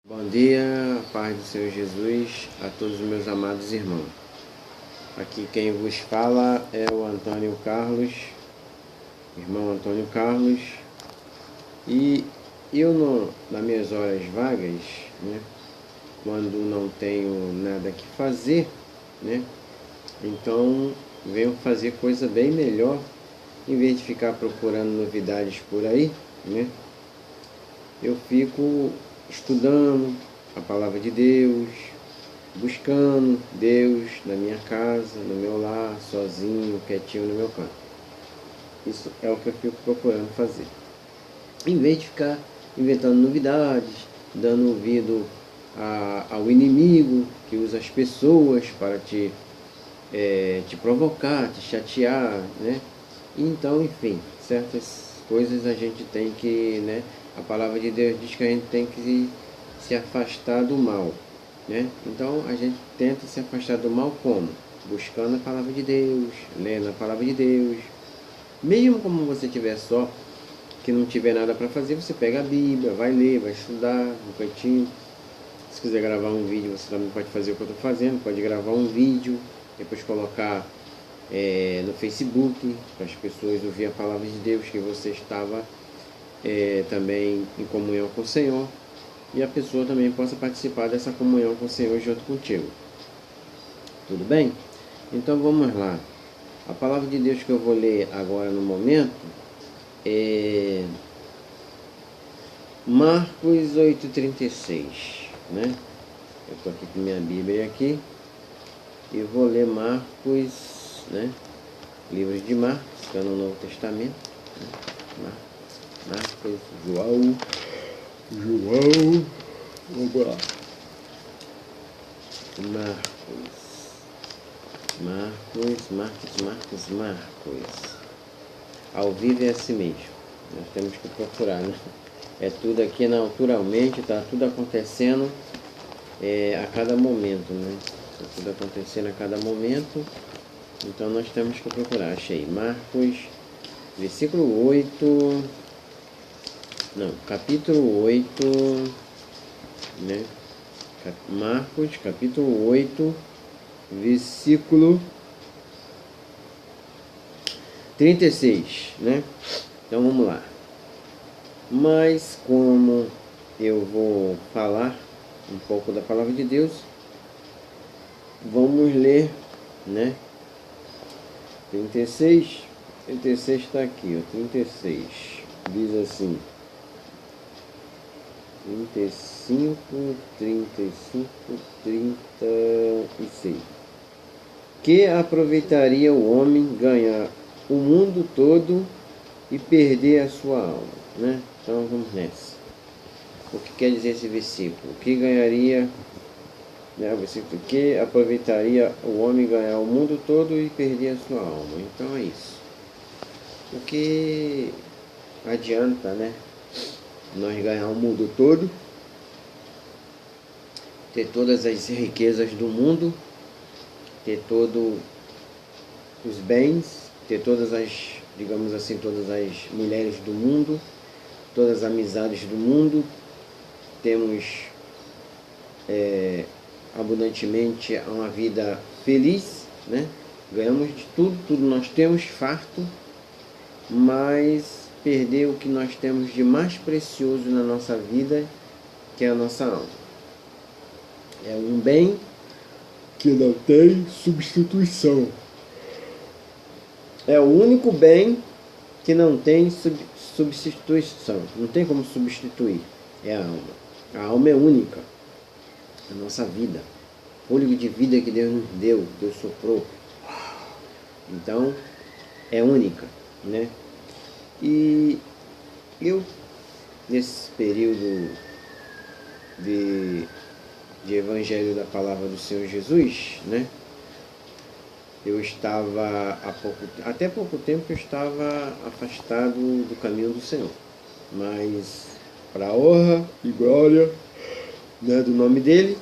Bom dia, paz do Senhor Jesus a todos os meus amados irmãos. Aqui quem vos fala é o Antônio Carlos, irmão Antônio Carlos. E eu, nas minhas horas vagas, né, quando não tenho nada que fazer, né, então venho fazer coisa bem melhor, em vez de ficar procurando novidades por aí, né, eu fico estudando a palavra de Deus, buscando Deus na minha casa, no meu lar, sozinho, quietinho no meu canto. Isso é o que eu fico procurando fazer. Em vez de ficar inventando novidades, dando ouvido ao inimigo que usa as pessoas para te provocar, te chatear, né? Então, enfim, certas coisas a gente tem que, né? A palavra de Deus diz que a gente tem que se afastar do mal, né? Então a gente tenta se afastar do mal como? Buscando a palavra de Deus, lendo a palavra de Deus. Mesmo como você estiver só, que não tiver nada para fazer, você pega a Bíblia, vai ler, vai estudar no cantinho. Se quiser gravar um vídeo, você também pode fazer o que eu estou fazendo, pode gravar um vídeo, depois colocar no Facebook, para as pessoas ouvir a palavra de Deus, que você estava também em comunhão com o Senhor, e a pessoa também possa participar dessa comunhão com o Senhor junto contigo. Tudo bem? Então vamos lá. A palavra de Deus que eu vou ler agora no momento é Marcos 8,36, né? Eu estou aqui com minha Bíblia aqui e vou ler Marcos, né? Livro de Marcos, que é no Novo Testamento, né? Marcos, João, vamos lá. Marcos. Ao vivo é assim mesmo. Nós temos que procurar, né? É tudo aqui naturalmente, está tudo acontecendo a cada momento, né? Está tudo acontecendo a cada momento. Então nós temos que procurar. Achei Marcos, versículo 8. Não, capítulo 8, né? Marcos, capítulo 8, versículo 36, né? Então vamos lá. Mas como eu vou falar um pouco da palavra de Deus, vamos ler, né? 36 está aqui, ó, 36, diz assim: 35, 36. Que aproveitaria o homem ganhar o mundo todo e perder a sua alma, né? Então vamos nessa. O que quer dizer esse versículo? O que ganharia, né? O versículo que aproveitaria o homem ganhar o mundo todo e perder a sua alma. Então é isso. O que adianta, né? Nós ganhar o mundo todo, ter todas as riquezas do mundo, ter todos os bens, ter todas as, digamos assim, todas as mulheres do mundo, todas as amizades do mundo, temos abundantemente uma vida feliz, né? Ganhamos de tudo, tudo nós temos farto, mas perder o que nós temos de mais precioso na nossa vida, que é a nossa alma. É um bem que não tem substituição. É o único bem que não tem substituição. Não tem como substituir. É a alma. A alma é única. A nossa vida. O fôlego de vida que Deus nos deu, Deus soprou. Então, é única, né? E eu, nesse período de evangelho da palavra do Senhor Jesus, né? Eu estava, até pouco tempo eu estava afastado do caminho do Senhor. Mas, para a honra e glória, né, do nome dele,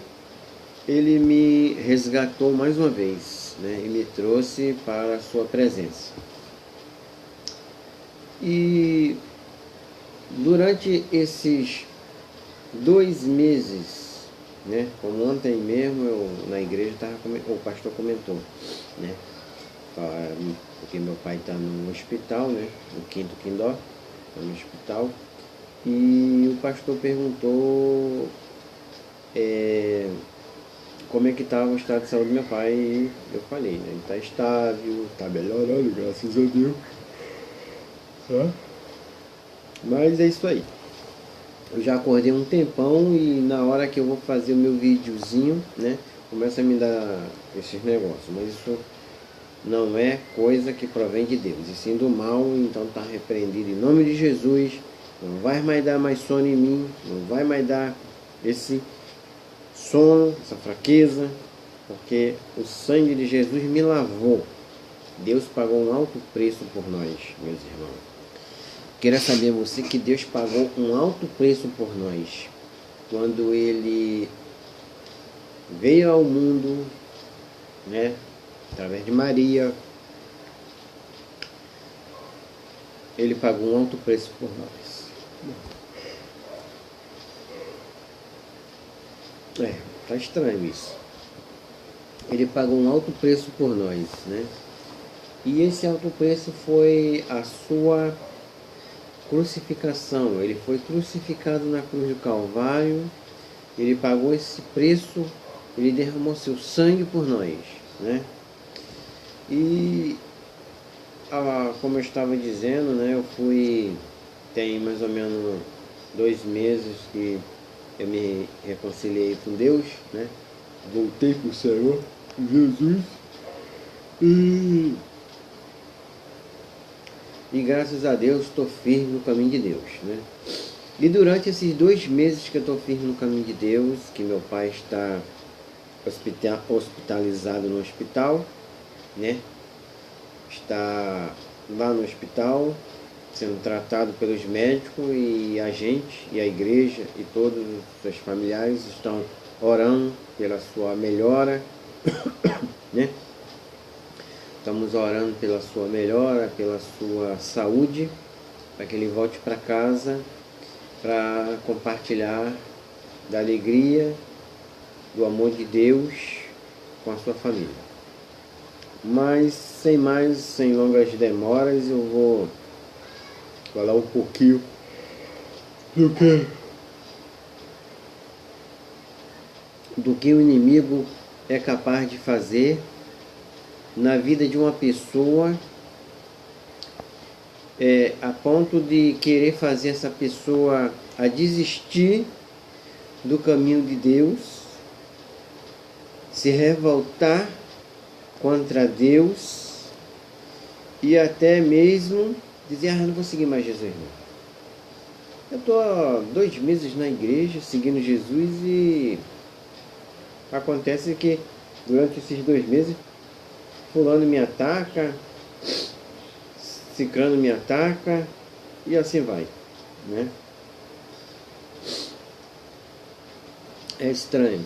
ele me resgatou mais uma vez, né? E me trouxe para a sua presença. E durante esses 2 meses, né? Como ontem mesmo eu na igreja o pastor comentou, né? Porque meu pai está no hospital, né? No Quinto Quindó, está no hospital. E o pastor perguntou como é que estava o estado de saúde do meu pai. E eu falei, né? Ele está estável, está melhorando, graças a Deus. Mas é isso aí. Eu já acordei um tempão e na hora que eu vou fazer o meu videozinho, né? Começa a me dar esses negócios. Mas isso não é coisa que provém de Deus, e sim do mal. Então está repreendido em nome de Jesus. Não vai mais dar mais sono em mim, não vai mais dar esse sono, essa fraqueza, porque o sangue de Jesus me lavou. Deus pagou um alto preço por nós, meus irmãos. Queira saber você que Deus pagou um alto preço por nós quando Ele veio ao mundo, né, através de Maria. Ele pagou um alto preço por nós. Tá estranho isso. Ele pagou um alto preço por nós, né? E esse alto preço foi a sua crucificação. Ele foi crucificado na cruz do Calvário. Ele pagou esse preço. Ele derramou seu sangue por nós, né? E como eu estava dizendo, né? Tem mais ou menos 2 meses que eu me reconciliei com Deus, né? Voltei para o Senhor Jesus e graças a Deus estou firme no caminho de Deus, né? E durante esses 2 meses que eu estou firme no caminho de Deus, que meu pai está hospitalizado no hospital, né? Está lá no hospital, sendo tratado pelos médicos, e a gente, e a igreja, e todos os seus familiares estão orando pela sua melhora, né? Estamos orando pela sua melhora, pela sua saúde, para que ele volte para casa, para compartilhar da alegria, do amor de Deus com a sua família. Mas, sem longas demoras, eu vou falar um pouquinho do que o inimigo é capaz de fazer na vida de uma pessoa, a ponto de querer fazer essa pessoa a desistir do caminho de Deus, se revoltar contra Deus e até mesmo dizer: não vou seguir mais Jesus não. Eu estou há 2 meses na igreja seguindo Jesus e acontece que durante esses 2 meses fulano me ataca, ciclano me ataca e assim vai, né? É estranho.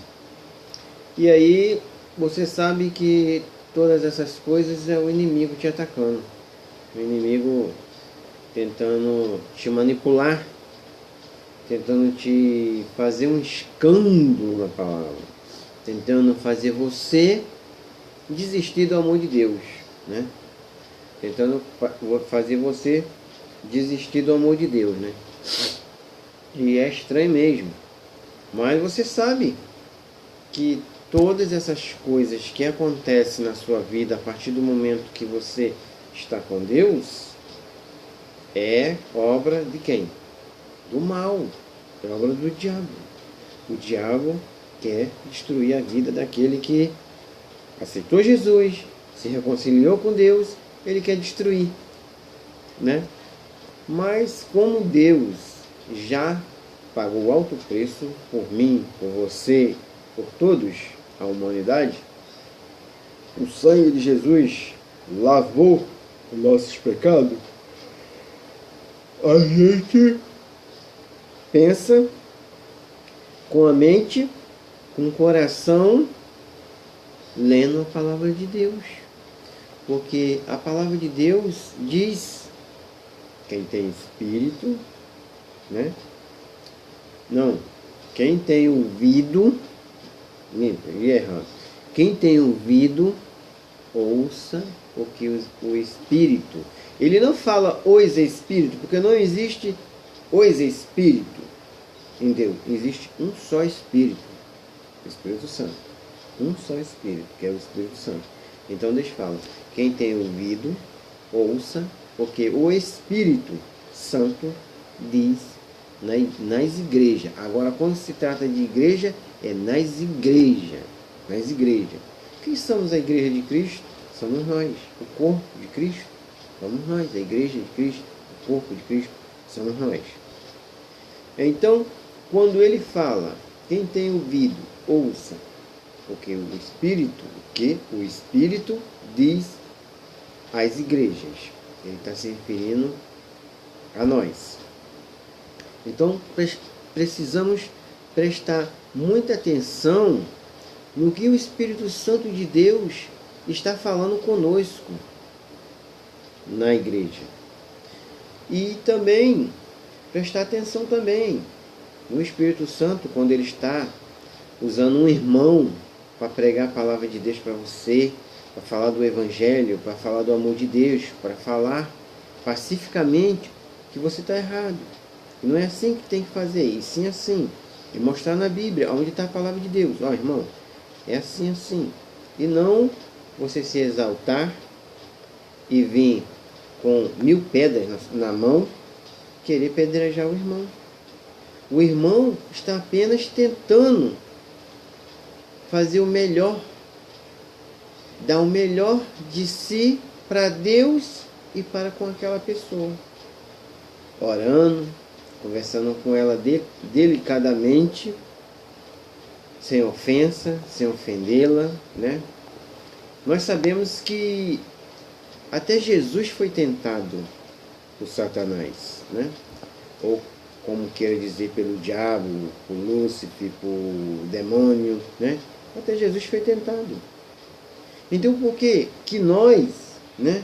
E aí você sabe que todas essas coisas é o inimigo te atacando, o inimigo tentando te manipular, tentando te fazer um escândalo na palavra, tentando fazer você desistir do amor de Deus, né? Tentando fazer você desistir do amor de Deus, né? E é estranho mesmo. Mas você sabe que todas essas coisas que acontecem na sua vida a partir do momento que você está com Deus é obra de quem? Do mal, é obra do diabo. O diabo quer destruir a vida daquele que aceitou Jesus, se reconciliou com Deus, ele quer destruir, né? Mas como Deus já pagou alto preço por mim, por você, por todos, a humanidade, o sangue de Jesus lavou os nossos pecados, a gente pensa com a mente, com o coração, lendo a palavra de Deus. Porque a palavra de Deus diz: quem tem espírito, né? Não, Quem tem ouvido, li errado. Quem tem ouvido, ouça o que o Espírito. Ele não fala os Espíritos, porque não existe os Espíritos em Deus. Existe um só Espírito, o Espírito Santo. Um só Espírito, que é o Espírito Santo. Então Deus fala, quem tem ouvido, ouça o que o Espírito Santo diz nas igrejas. Agora, quando se trata de igreja, é nas igrejas. Nas igrejas. Quem somos a igreja de Cristo? Somos nós. O corpo de Cristo? Somos nós. A igreja de Cristo? O corpo de Cristo? Somos nós. Então, quando ele fala, quem tem ouvido, ouça o que o Espírito diz às igrejas. Ele está se referindo a nós. Então, precisamos prestar muita atenção no que o Espírito Santo de Deus está falando conosco na igreja. E também prestar atenção também no Espírito Santo, quando ele está usando um irmão para pregar a palavra de Deus para você, para falar do Evangelho, para falar do amor de Deus, para falar pacificamente que você está errado. E não é assim que tem que fazer, e sim assim. E mostrar na Bíblia onde está a palavra de Deus. Ó, irmão, é assim, assim. E não você se exaltar e vir com 1000 pedras na mão, querer pedrejar o irmão. O irmão está apenas tentando fazer o melhor, dar o melhor de si para Deus e para com aquela pessoa. Orando, conversando com ela delicadamente, sem ofensa, sem ofendê-la, né? Nós sabemos que até Jesus foi tentado por Satanás, né? Ou como queira dizer, pelo diabo, por Lúcifer, por demônio, né? Até Jesus foi tentado. Então por que nós, né?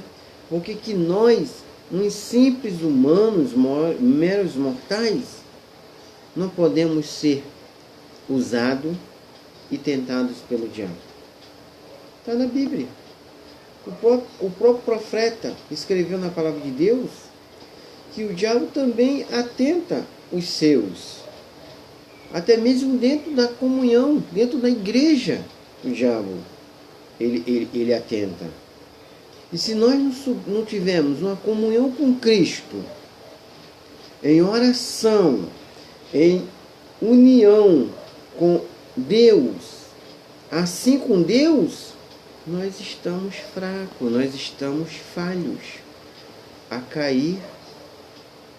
Por que nós, uns simples humanos, meros mortais, não podemos ser usados e tentados pelo diabo? Está na Bíblia. O próprio profeta escreveu na palavra de Deus que o diabo também atenta os seus. Até mesmo dentro da comunhão, dentro da igreja, o diabo, ele atenta. E se nós não tivermos uma comunhão com Cristo, em oração, em união com Deus, assim com Deus, nós estamos fracos, nós estamos falhos a cair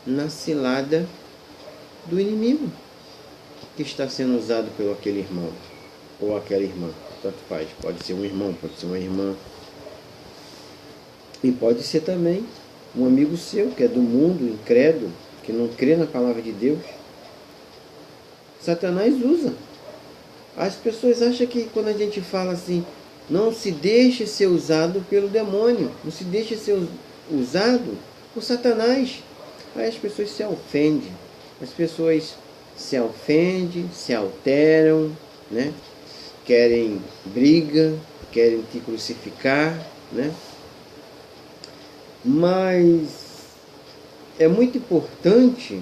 na cilada do inimigo que está sendo usado pelo aquele irmão ou aquela irmã, tanto faz, pode ser um irmão, pode ser uma irmã, e pode ser também um amigo seu que é do mundo, incrédulo, que não crê na palavra de Deus. Satanás usa. As pessoas acham que quando a gente fala assim, não se deixe ser usado pelo demônio, não se deixe ser usado por Satanás. Aí as pessoas se ofendem, se alteram, né? Querem briga, querem te crucificar, né? Mas é muito importante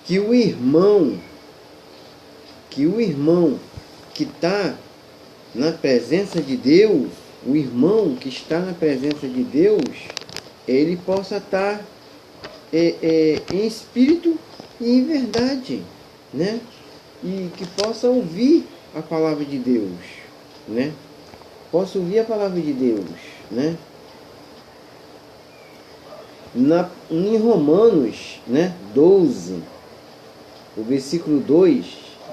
que o irmão que está na presença de Deus, o irmão que está na presença de Deus, ele possa estar em espírito e em verdade, né? E que possa ouvir a palavra de Deus, né? Possa ouvir a palavra de Deus, né? Em Romanos, né, 12, o versículo 2,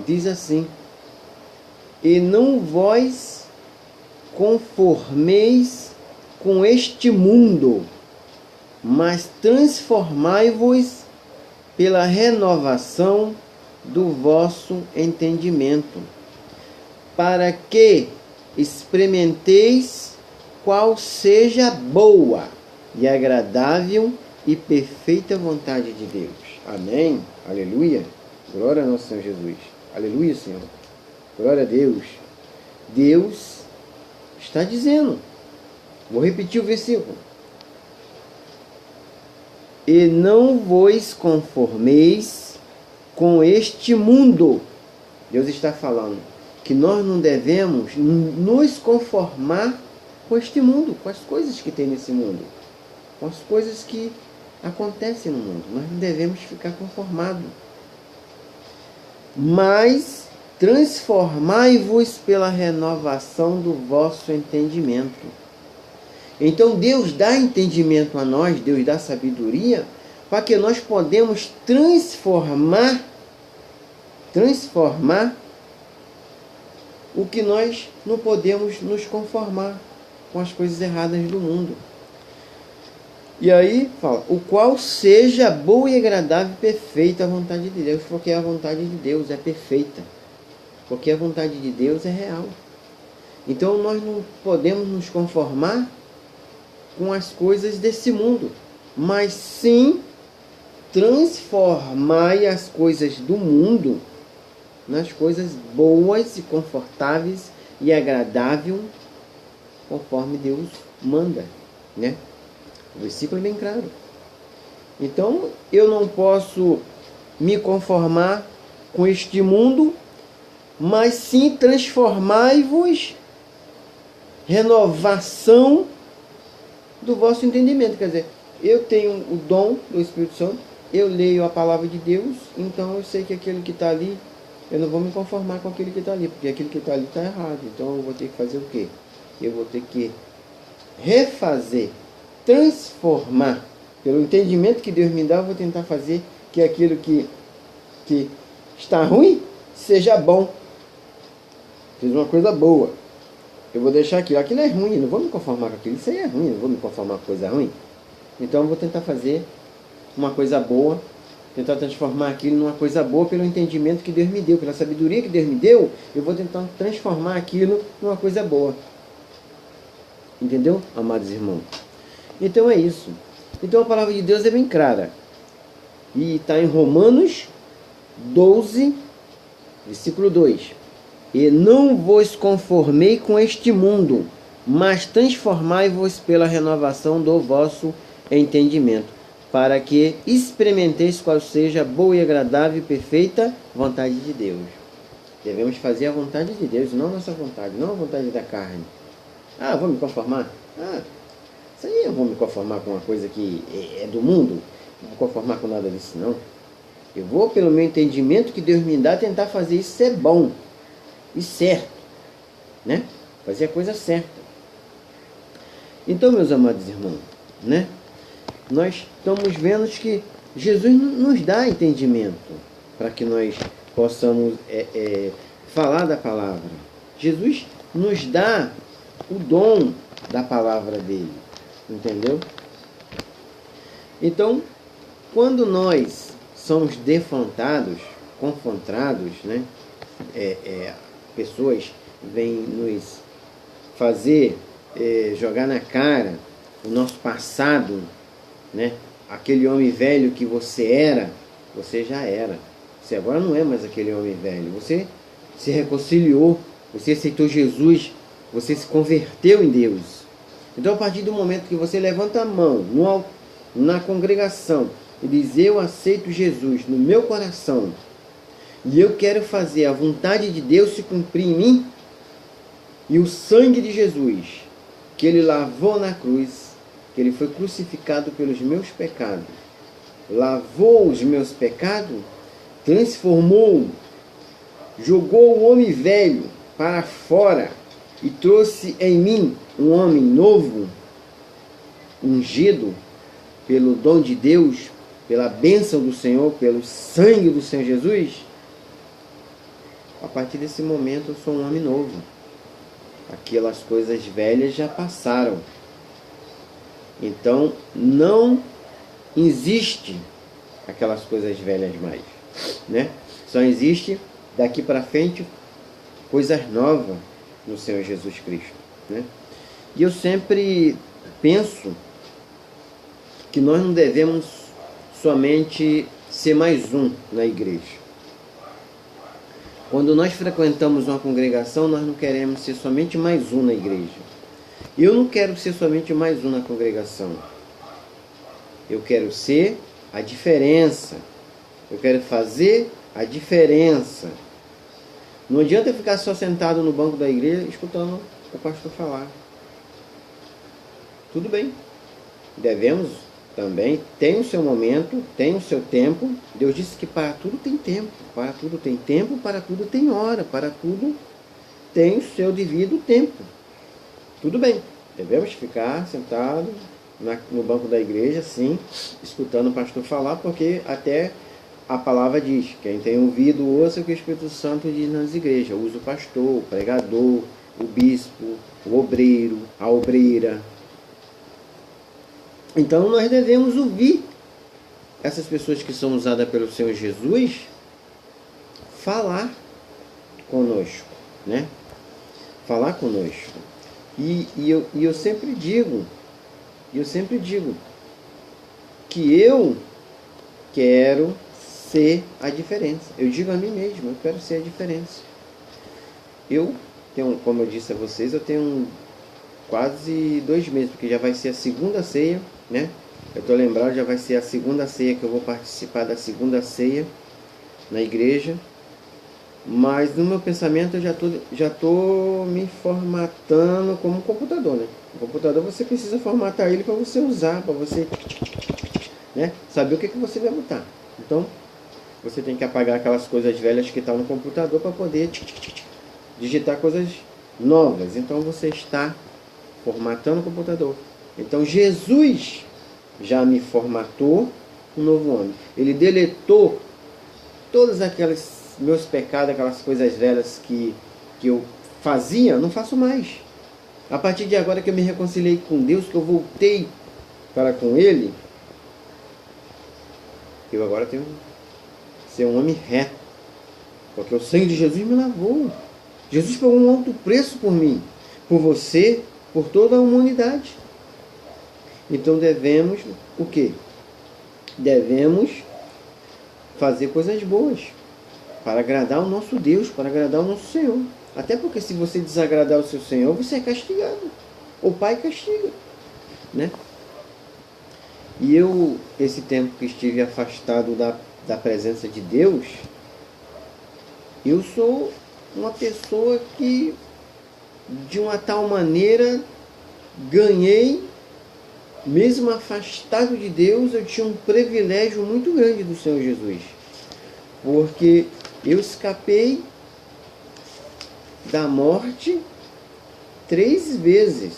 diz assim: e não vós conformeis com este mundo, mas transformai-vos pela renovação do vosso entendimento, para que experimenteis qual seja a boa e agradável e perfeita vontade de Deus. Amém? Aleluia? Glória ao nosso Senhor Jesus. Aleluia, Senhor. Glória a Deus. Deus está dizendo, vou repetir o versículo: e não vos conformeis com este mundo. Deus está falando que nós não devemos nos conformar com este mundo, com as coisas que tem nesse mundo, com as coisas que acontecem no mundo. Nós não devemos ficar conformados, mas transformai-vos pela renovação do vosso entendimento. Então Deus dá entendimento a nós, Deus dá sabedoria, para que nós podemos transformar o que nós não podemos nos conformar com as coisas erradas do mundo. E aí fala, o qual seja boa e agradável e perfeita a vontade de Deus, porque a vontade de Deus é perfeita, porque a vontade de Deus é real. Então nós não podemos nos conformar com as coisas desse mundo, mas sim transformai as coisas do mundo nas coisas boas e confortáveis e agradáveis, conforme Deus manda, né? O versículo é bem claro. Então eu não posso me conformar com este mundo, mas sim transformai-vos, renovação do vosso entendimento. Quer dizer, eu tenho o dom do Espírito Santo, eu leio a palavra de Deus, então eu sei que aquele que está ali, eu não vou me conformar com aquele que está ali, porque aquele que está ali está errado. Então eu vou ter que fazer o quê? Eu vou ter que refazer, transformar, pelo entendimento que Deus me dá, eu vou tentar fazer que aquilo que está ruim seja bom. Fiz uma coisa boa, eu vou deixar aquilo é ruim, eu não vou me conformar com aquilo, isso aí é ruim, eu não vou me conformar com coisa ruim. Então eu vou tentar fazer uma coisa boa, tentar transformar aquilo numa coisa boa pelo entendimento que Deus me deu, pela sabedoria que Deus me deu, eu vou tentar transformar aquilo numa coisa boa. Entendeu, amados irmãos? Então é isso. Então a palavra de Deus é bem clara. E está em Romanos 12, versículo 2. E não vos conformei com este mundo, mas transformai-vos pela renovação do vosso entendimento, para que experimenteis qual seja a boa e agradável e perfeita vontade de Deus. Devemos fazer a vontade de Deus, não a nossa vontade, não a vontade da carne. Ah, vou me conformar? Ah, isso aí eu vou me conformar com uma coisa que é do mundo? Não vou conformar com nada disso, não. Eu vou, pelo meu entendimento que Deus me dá, tentar fazer isso ser bom e certo, né? Fazer a coisa certa. Então, meus amados irmãos, né? Nós estamos vendo que Jesus nos dá entendimento para que nós possamos falar da palavra. Jesus nos dá o dom da palavra dele, entendeu? Então, quando nós somos confrontados, né? Pessoas vêm nos fazer jogar na cara o nosso passado, né? Aquele homem velho que você já era. Você agora não é mais aquele homem velho. Você se reconciliou, você aceitou Jesus, você se converteu em Deus. Então, a partir do momento que você levanta a mão na congregação e diz: eu aceito Jesus no meu coração e eu quero fazer a vontade de Deus se cumprir em mim, e o sangue de Jesus que ele lavou na cruz, que ele foi crucificado pelos meus pecados, lavou os meus pecados, transformou, jogou o homem velho para fora e trouxe em mim um homem novo, ungido pelo dom de Deus, pela bênção do Senhor, pelo sangue do Senhor Jesus. A partir desse momento eu sou um homem novo. Aquelas coisas velhas já passaram. Então não existe aquelas coisas velhas mais, né? Só existe daqui para frente coisas novas no Senhor Jesus Cristo, né? E eu sempre penso que nós não devemos somente ser mais um na igreja. Quando nós frequentamos uma congregação, nós não queremos ser somente mais um na igreja. Eu não quero ser somente mais um na congregação. Eu quero ser a diferença. Eu quero fazer a diferença. Não adianta ficar só sentado no banco da igreja escutando o pastor falar. Tudo bem. Devemos também, tem o seu momento, tem o seu tempo. Deus disse que para tudo tem tempo. Para tudo tem tempo, para tudo tem hora. Para tudo tem o seu devido tempo. Tudo bem. Devemos ficar sentados no banco da igreja, sim, escutando o pastor falar, porque até a palavra diz, quem tem ouvido, ouça o que o Espírito Santo diz nas igrejas. Usa o pastor, o pregador, o bispo, o obreiro, a obreira. Então nós devemos ouvir essas pessoas que são usadas pelo Senhor Jesus falar conosco, né? Falar conosco. E eu sempre digo que eu quero ser a diferença. Eu digo a mim mesmo, eu quero ser a diferença. Eu tenho, como eu disse a vocês, eu tenho quase 2 meses, porque já vai ser a segunda ceia, né? Eu estou lembrado, já vai ser a segunda ceia que eu vou participar da segunda ceia na igreja. Mas no meu pensamento eu já tô me formatando como um computador, né? O computador você precisa formatar ele para você usar, para você, né, saber o que você vai botar. Então, você tem que apagar aquelas coisas velhas que estão no computador para poder digitar coisas novas. Então, você está formatando o computador. Então, Jesus já me formatou um novo homem. Ele deletou todas aquelas meus pecados, aquelas coisas velhas que eu fazia, não faço mais. A partir de agora que eu me reconciliei com Deus, que eu voltei para com Ele, eu agora tenho que ser um homem reto. Porque o sangue de Jesus me lavou. Jesus pagou um alto preço por mim, por você, por toda a humanidade. Então devemos o quê? Devemos fazer coisas boas para agradar o nosso Deus, para agradar o nosso Senhor. Até porque se você desagradar o seu Senhor, você é castigado. O Pai castiga, né? E eu, esse tempo que estive afastado da presença de Deus, eu sou uma pessoa que, de uma tal maneira, ganhei, mesmo afastado de Deus, eu tinha um privilégio muito grande do Senhor Jesus. Porque eu escapei da morte 3 vezes.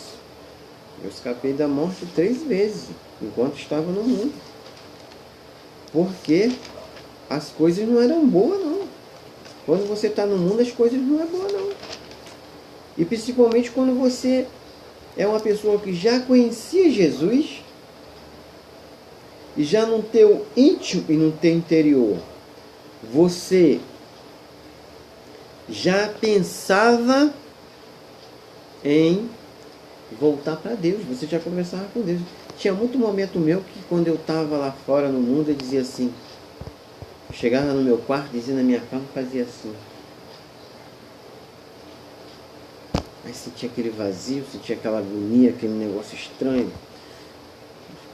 Eu escapei da morte 3 vezes, enquanto estava no mundo. Porque as coisas não eram boas, não. Quando você está no mundo, as coisas não é boa, não. E principalmente quando você é uma pessoa que já conhecia Jesus, e já no teu íntimo e no teu interior, você já pensava em voltar para Deus, você já conversava com Deus. Tinha muito momento meu que quando eu estava lá fora no mundo, eu dizia assim, eu chegava no meu quarto, dizia na minha cama, fazia assim. Aí sentia aquele vazio, sentia aquela agonia, aquele negócio estranho.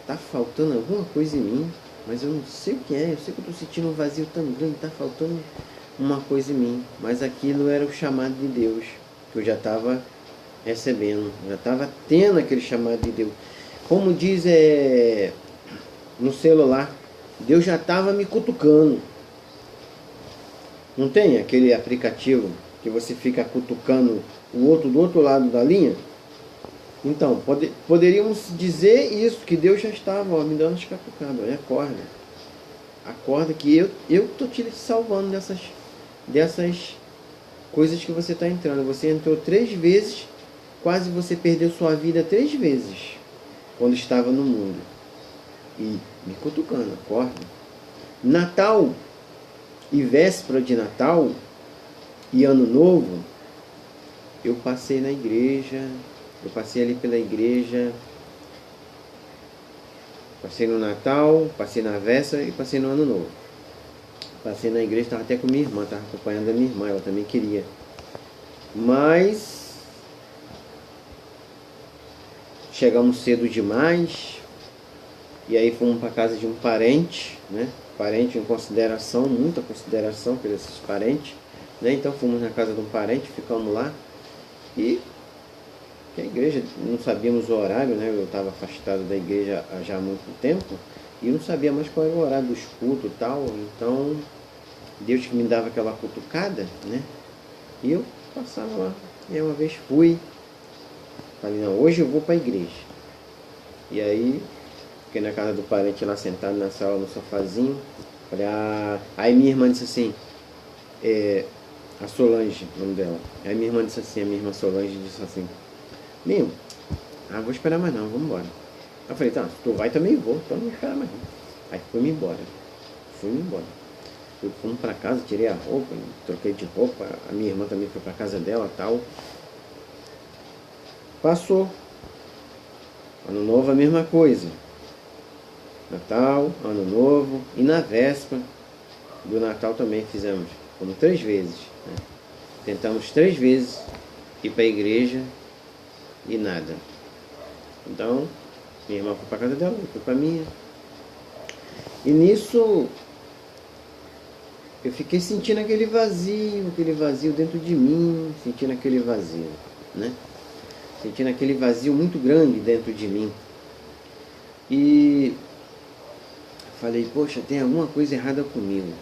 Tá faltando alguma coisa em mim, mas eu não sei o que é. Eu sei que eu estou sentindo um vazio tão grande, tá faltando uma coisa em mim. Mas aquilo era o chamado de Deus, que eu já estava recebendo, já estava tendo aquele chamado de Deus. Como diz no celular, Deus já estava me cutucando. Não tem aquele aplicativo que você fica cutucando o outro do outro lado da linha? Então, poderíamos dizer isso, que Deus já estava me dando as catucadas. Olha, acorda. Acorda que eu estou te salvando dessas coisas que você está entrando. Você entrou 3 vezes, quase você perdeu sua vida 3 vezes, quando estava no mundo. E me cutucando, acorda. Natal e véspera de Natal e Ano Novo, eu passei na igreja, eu passei ali pela igreja, passei no Natal, passei na véspera e passei no Ano Novo. Passei na igreja, estava até com minha irmã, estava acompanhando a minha irmã, ela também queria. Mas chegamos cedo demais, e aí fomos para casa de um parente, né? Parente em consideração, muita consideração por esses parentes, né? Então fomos na casa de um parente, ficamos lá, e a igreja, não sabíamos o horário, né? Eu estava afastado da igreja há já muito tempo, e não sabia mais qual era o horário dos cultos e tal, então Deus que me dava aquela cutucada, né? E eu passava lá, e uma vez fui, falei, não, hoje eu vou para a igreja. E aí, fiquei na casa do parente lá sentado na sala, no sofazinho. Falei, aí minha irmã disse assim, a Solange, o nome dela. Aí minha irmã disse assim, a minha irmã Solange disse assim, Minho, vou esperar mais não, vamos embora. Eu falei, tá, se tu vai também vou, então não vou esperar mais não. Aí fui-me embora. Fomos para casa, tirei a roupa, troquei de roupa, a minha irmã também foi para casa dela e tal. Passou. Ano novo a mesma coisa. Natal, Ano Novo e na véspera do Natal também fizemos, como 3 vezes. Né? Tentamos 3 vezes ir para a igreja e nada. Então, minha irmã foi para a casa dela, eu fui para a minha. E nisso, eu fiquei sentindo aquele vazio dentro de mim, sentindo aquele vazio, né? Sentindo aquele vazio muito grande dentro de mim. E falei, poxa, tem alguma coisa errada comigo.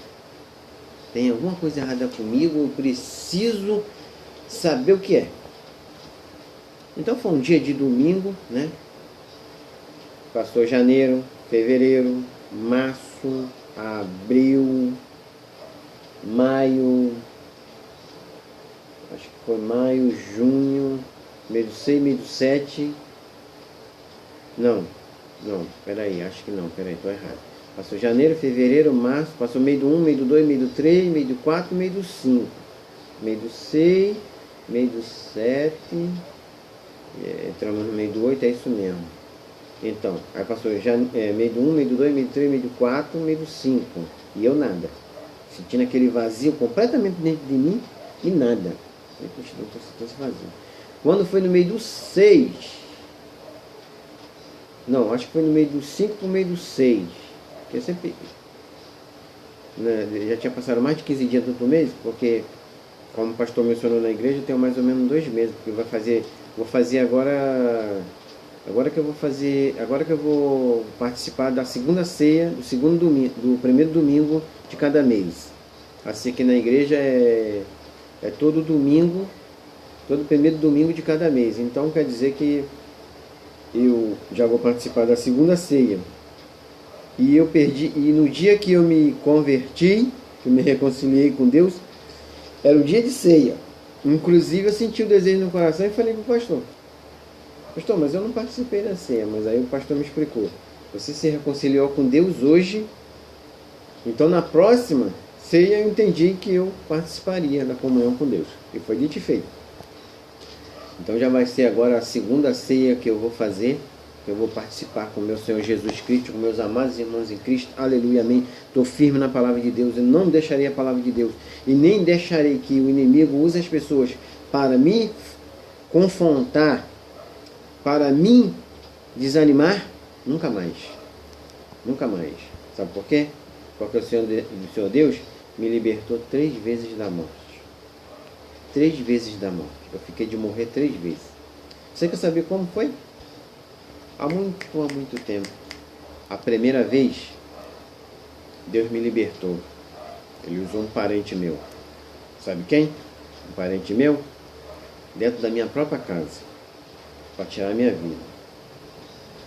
Tem alguma coisa errada comigo, eu preciso saber o que é. Então foi um dia de domingo, né? Passou janeiro, fevereiro, março, abril, maio, acho que foi maio, junho, mês do 6, mês do 7. Não, peraí, acho que não, peraí, tô errado. Passou janeiro, fevereiro, março, passou mês do 1, mês do 2, mês do 3, mês do 4, mês do 5. Mês do 6, mês do 7, entramos no mês do 8, é isso mesmo. Então, aí passou mês do 1, mês do 2, mês do 3, mês do 4, mês do 5. E eu nada. Sentindo aquele vazio completamente dentro de mim e nada. Eu não estou sentindo esse vazio. Quando foi no mês do 6, não, acho que foi no mês do 5 para o mês do 6, que eu sempre, né, já tinha passado mais de 15 dias do mês, porque, como o pastor mencionou na igreja, tem mais ou menos 2 meses, porque vou fazer agora que eu vou participar da segunda ceia, do primeiro domingo de cada mês. Assim que na igreja é todo domingo, todo primeiro domingo de cada mês. Então quer dizer que eu já vou participar da segunda ceia. E no dia que eu me converti, que eu me reconciliei com Deus, era o dia de ceia. Inclusive eu senti o desejo no coração e falei para o pastor, mas eu não participei da ceia. Mas aí o pastor me explicou, você se reconciliou com Deus hoje, então na próxima ceia eu entendi que eu participaria da comunhão com Deus. E foi dito e feito. Então já vai ser agora a segunda ceia que eu vou fazer, que eu vou participar com o meu Senhor Jesus Cristo, com meus amados irmãos em Cristo. Aleluia, amém. Estou firme na palavra de Deus, eu não deixarei a palavra de Deus, e nem deixarei que o inimigo use as pessoas para me confrontar, para me desanimar, nunca mais. Nunca mais. Sabe por quê? Porque o Senhor Deus me libertou 3 vezes da morte. 3 vezes da morte. Eu fiquei de morrer 3 vezes. Você quer saber como foi? Há muito tempo. A primeira vez, Deus me libertou. Ele usou um parente meu. Sabe quem? Um parente meu, dentro da minha própria casa, para tirar a minha vida.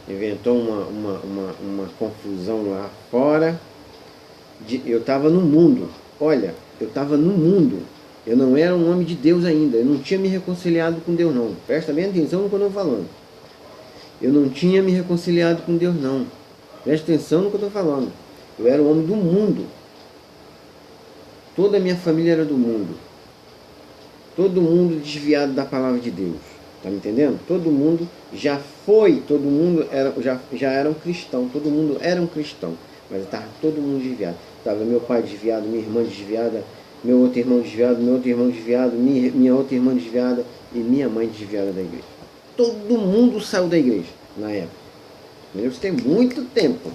Inventou uma confusão lá fora. Eu estava no mundo. Olha, eu estava no mundo. Eu não era um homem de Deus ainda. Eu não tinha me reconciliado com Deus, não. Presta bem atenção no que eu estou falando. Eu não tinha me reconciliado com Deus, não. Presta atenção no que eu estou falando. Eu era um homem do mundo. Toda a minha família era do mundo. Todo mundo desviado da palavra de Deus. Está me entendendo? Todo mundo todo mundo já era um cristão. Todo mundo era um cristão. Mas estava todo mundo desviado. estava meu pai desviado, minha irmã desviada, meu outro irmão desviado, meu outro irmão desviado, minha outra irmã desviada e minha mãe desviada da igreja. Todo mundo saiu da igreja na época. Isso tem muito tempo.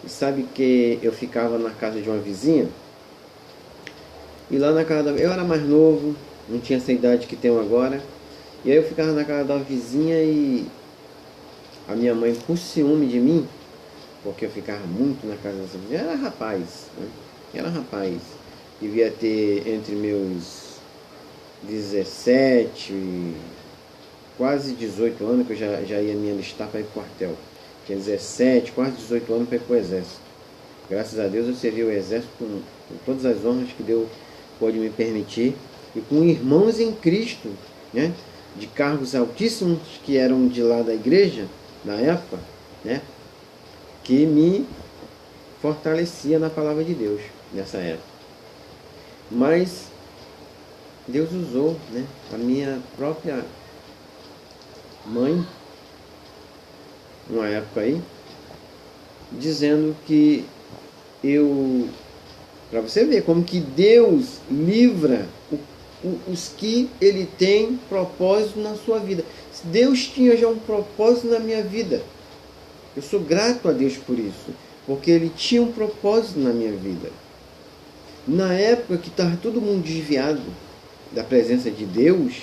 E sabe que eu ficava na casa de uma vizinha? E lá na casa eu era mais novo, não tinha essa idade que tenho agora. E aí eu ficava na casa da vizinha e a minha mãe, por ciúme de mim, porque eu ficava muito na casa dessa vizinha, era rapaz, né? Era rapaz. Devia ter entre meus 17 e quase 18 anos, que eu já ia me alistar para ir para o quartel. Tinha 17, quase 18 anos para ir para o exército. Graças a Deus eu servi o exército com todas as honras que Deus pôde me permitir. E com irmãos em Cristo, né? De cargos altíssimos que eram de lá da igreja, na época, né? Que me fortalecia na palavra de Deus nessa época. Mas Deus usou, né, a minha própria mãe, numa época aí, dizendo que para você ver como que Deus livra os que Ele tem propósito na sua vida. Deus tinha já um propósito na minha vida. Eu sou grato a Deus por isso, porque Ele tinha um propósito na minha vida. Na época que estava todo mundo desviado da presença de Deus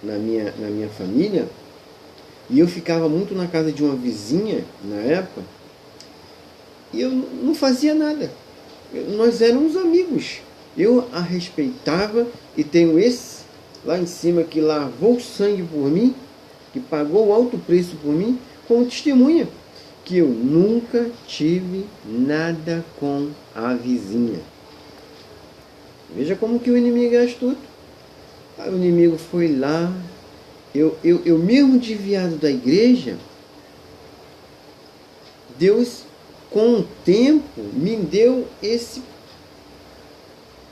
na minha família, e eu ficava muito na casa de uma vizinha na época, e eu não fazia nada. Nós éramos amigos. Eu a respeitava e tenho esse lá em cima que lavou o sangue por mim, que pagou o alto preço por mim, como testemunha que eu nunca tive nada com a vizinha. Veja como que o inimigo é astuto. Aí o inimigo foi lá, eu mesmo desviado da igreja, Deus com o tempo me deu esse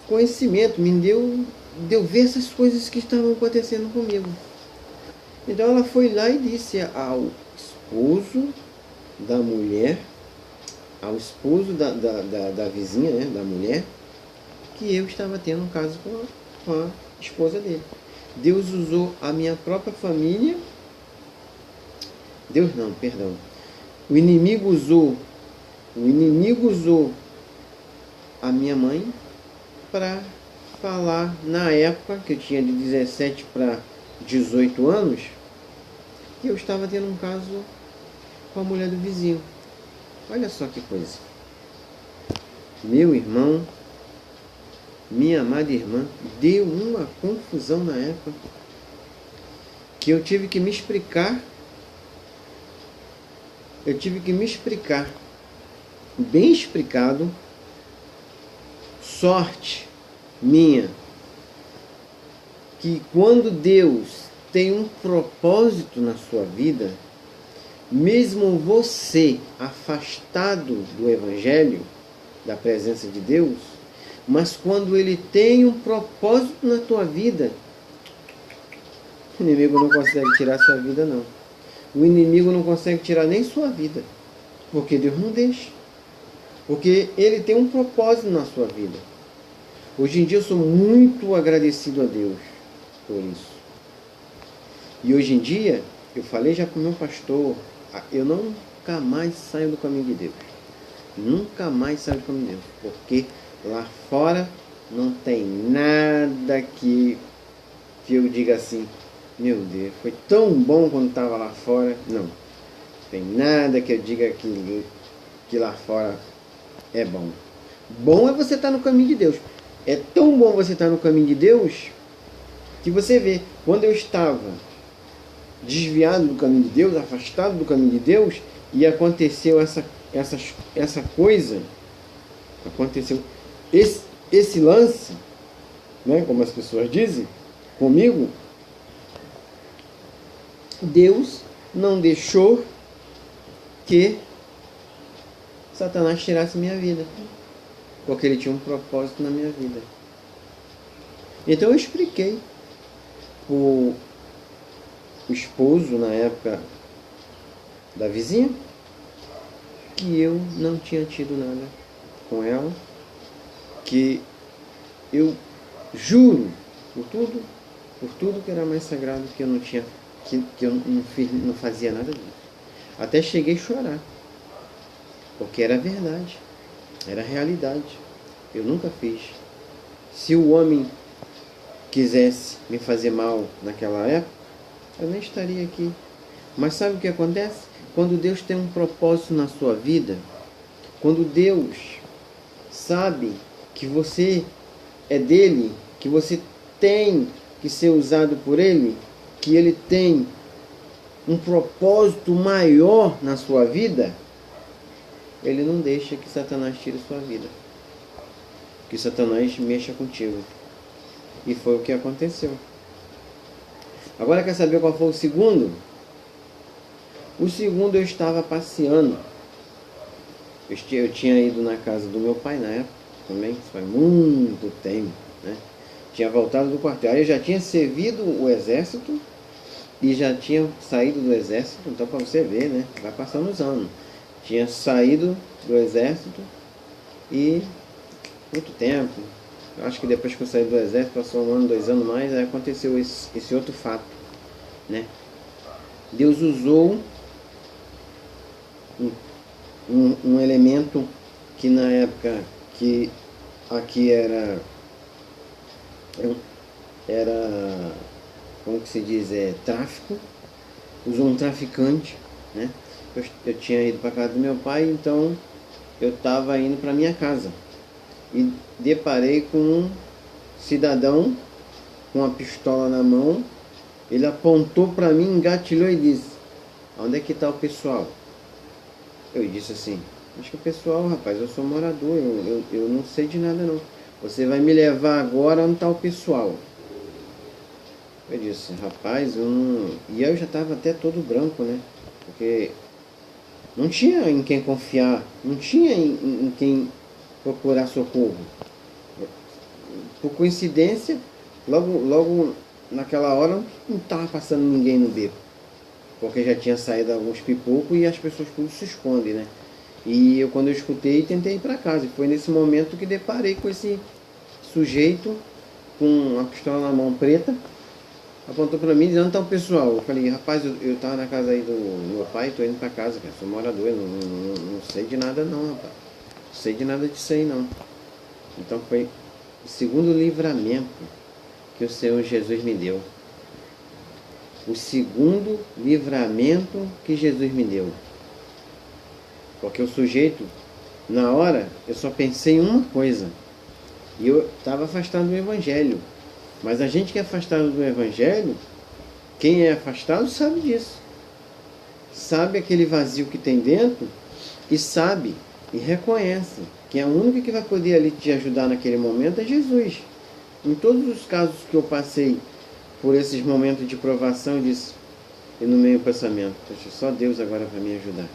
conhecimento, me deu ver essas coisas que estavam acontecendo comigo. Então ela foi lá e disse ao esposo da mulher, ao esposo da vizinha, né, da mulher, que eu estava tendo um caso com a esposa dele. Deus usou a minha própria família. Deus não, perdão. O inimigo usou a minha mãe para falar, na época que eu tinha de 17 para 18 anos, que eu estava tendo um caso com a mulher do vizinho. Olha só que coisa. Meu irmão, minha amada irmã, deu uma confusão na época que eu tive que me explicar. Eu tive que me explicar, bem explicado. Sorte minha que quando Deus tem um propósito na sua vida, mesmo você afastado do Evangelho, da presença de Deus, mas quando Ele tem um propósito na tua vida, o inimigo não consegue tirar sua vida, não. O inimigo não consegue tirar nem sua vida, porque Deus não deixa. Porque Ele tem um propósito na sua vida. Hoje em dia eu sou muito agradecido a Deus por isso. E hoje em dia, eu falei já com o meu pastor, eu nunca mais saio do caminho de Deus. Nunca mais saio do caminho de Deus. Porque lá fora não tem nada que eu diga assim, meu Deus, foi tão bom quando estava lá fora. Não tem nada que eu diga que lá fora é bom. Bom é você estar no caminho de Deus. É tão bom você estar no caminho de Deus que você vê, quando eu estava desviado do caminho de Deus, afastado do caminho de Deus, e aconteceu essa coisa, aconteceu esse lance, né, como as pessoas dizem, comigo, Deus não deixou que Satanás tirasse minha vida, porque ele tinha um propósito na minha vida. Então eu expliquei o esposo, na época da vizinha, que eu não tinha tido nada com ela que eu juro por tudo que era mais sagrado, que eu não tinha, que eu não fazia nada disso. Até cheguei a chorar, porque era verdade, era realidade. Eu nunca fiz. Se o homem quisesse me fazer mal naquela época, eu nem estaria aqui. Mas sabe o que acontece? Quando Deus tem um propósito na sua vida, quando Deus sabe que você é dele, que você tem que ser usado por ele, que ele tem um propósito maior na sua vida, ele não deixa que Satanás tire sua vida, que Satanás mexa contigo. E foi o que aconteceu. Agora quer saber qual foi o segundo? O segundo, eu estava passeando. Eu tinha ido na casa do meu pai na época também, isso faz muito tempo, né? Tinha voltado do quartel. Aí eu já tinha servido o exército e já tinha saído do exército. Então, para você ver, né? Vai passando os anos. Tinha saído do exército e muito tempo. Eu acho que depois que eu saí do exército, passou 1 ano, 2 anos mais, aí aconteceu esse outro fato, né? Deus usou um elemento que na época que aqui era, como que se diz, tráfico. Usou um traficante, né? Eu tinha ido para casa do meu pai, então eu estava indo para minha casa e deparei com um cidadão com uma pistola na mão. Ele apontou para mim, engatilhou e disse: onde é que está o pessoal? Eu disse assim: acho que o pessoal, rapaz, eu sou morador, eu não sei de nada não. Você vai me levar agora onde está o pessoal? Eu disse: rapaz, eu não... E eu já estava até todo branco, né? Porque não tinha em quem confiar, não tinha em quem procurar socorro. Por coincidência, logo naquela hora não estava passando ninguém no beco, porque já tinha saído alguns pipocos e as pessoas tudo se escondem, né? E quando eu escutei, tentei ir para casa. E foi nesse momento que deparei com esse sujeito com uma pistola na mão preta, apontou para mim dizendo: onde está o pessoal? Eu falei: rapaz, eu estava na casa aí do meu pai, estou indo para casa, cara. Sou morador, não sei de nada não, rapaz. Não sei de nada disso aí não. Então foi o segundo livramento que o Senhor Jesus me deu. O segundo livramento que Jesus me deu. Porque o sujeito, na hora, eu só pensei em uma coisa. E eu estava afastado do Evangelho. Mas a gente que é afastado do Evangelho, quem é afastado sabe disso. Sabe aquele vazio que tem dentro e sabe e reconhece que a única que vai poder ali te ajudar naquele momento é Jesus. Em todos os casos que eu passei por esses momentos de provação, eu disse, e no meio pensamento: poxa, só Deus agora vai me ajudar.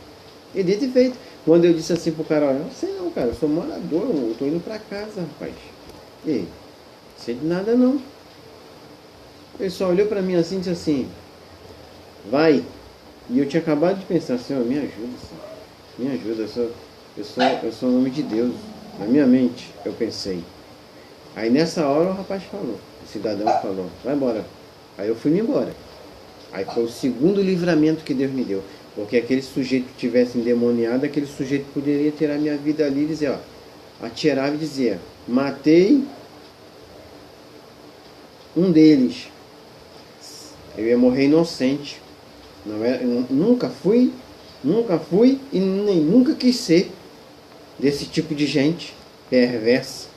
E dito e feito. Quando eu disse assim pro cara: olha, não sei não, cara, eu sou morador, eu tô indo pra casa, rapaz. E aí? Não sei de nada não. Ele só olhou pra mim assim e disse assim: vai. E eu tinha acabado de pensar: Senhor, me ajuda, Senhor. Me ajuda, eu sou o nome de Deus. Na minha mente eu pensei. Aí nessa hora o rapaz falou, o cidadão falou: vai embora. Aí eu fui embora. Aí foi o segundo livramento que Deus me deu. Porque aquele sujeito que tivesse endemoniado, aquele sujeito poderia tirar minha vida ali e dizer, ó, atirava e dizia: matei um deles. Eu ia morrer inocente. Não era, nunca fui e nem nunca quis ser desse tipo de gente perversa,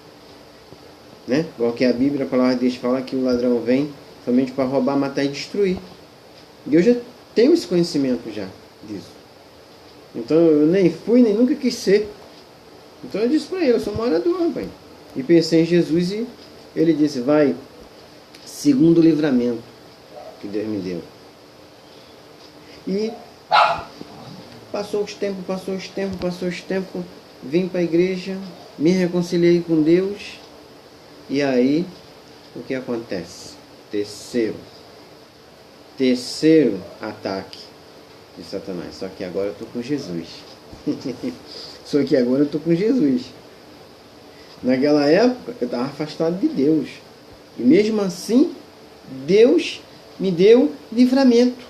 né? Porque a Bíblia, a palavra de Deus fala que o ladrão vem somente para roubar, matar e destruir. E eu já tenho esse conhecimento já disso. Então eu nem fui, nem nunca quis ser. Então eu disse para ele: eu sou morador, pai. E pensei em Jesus e ele disse: vai, segundo livramento que Deus me deu. E passou os tempos, vim para a igreja, me reconciliei com Deus. E aí, o que acontece? Terceiro ataque de Satanás. Só que agora eu estou com Jesus. Naquela época eu estava afastado de Deus. E mesmo assim, Deus me deu livramento.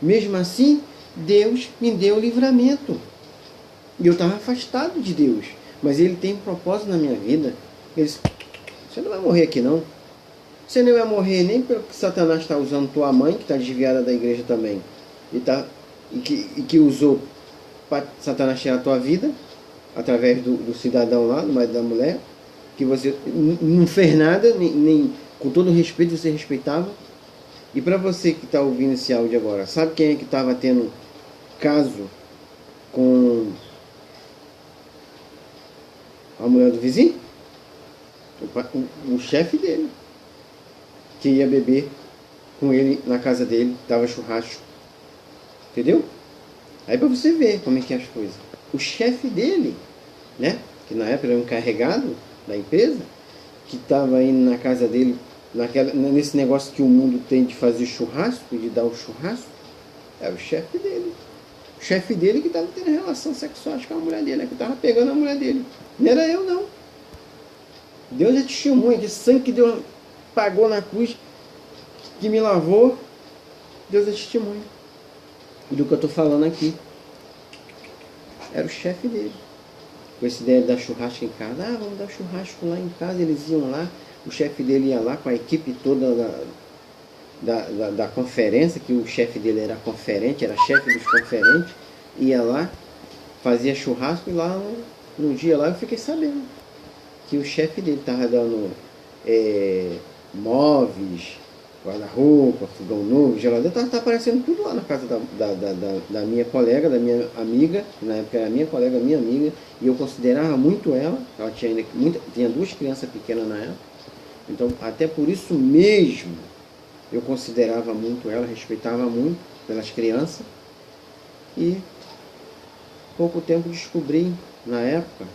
Mesmo assim, Deus me deu livramento. E eu estava afastado de Deus. Mas Ele tem um propósito na minha vida. Ele disse, você não vai morrer aqui não. Você não vai morrer nem pelo que Satanás está usando tua mãe, que está desviada da igreja também. E que usou para Satanás tirar a tua vida, através do cidadão lá, do marido da mulher, que você não fez nada, nem com todo respeito você respeitava. E para você que está ouvindo esse áudio agora, sabe quem é que estava tendo caso com a mulher do vizinho? O chefe dele, que ia beber com ele na casa dele, dava churrasco. Entendeu? Aí para você ver como é que é as coisas. O chefe dele, né, que na época era um encarregado da empresa, que estava indo na casa dele, nesse negócio que o mundo tem de fazer churrasco, de dar o churrasco, era o chefe dele. O chefe dele que estava tendo relação sexual com a mulher dele, que estava pegando a mulher dele. Não era eu, não. Deus é testemunha, que sangue que Deus pagou na cruz, que me lavou, Deus é testemunha do que eu estou falando aqui. Era o chefe dele. Com essa ideia de dar churrasco em casa. Ah, vamos dar churrasco lá em casa. Eles iam lá, o chefe dele ia lá com a equipe toda da conferência, que o chefe dele era conferente, era chefe dos conferentes, ia lá, fazia churrasco, e lá, num dia lá, eu fiquei sabendo que o chefe dele estava dando móveis, guarda-roupa, fogão novo, geladeira, tá aparecendo tudo lá na casa da minha colega, da minha amiga, na época era minha colega, minha amiga, e eu considerava muito ela tinha duas crianças pequenas na época, então até por isso mesmo eu considerava muito ela, respeitava muito pelas crianças, e pouco tempo descobri, na época,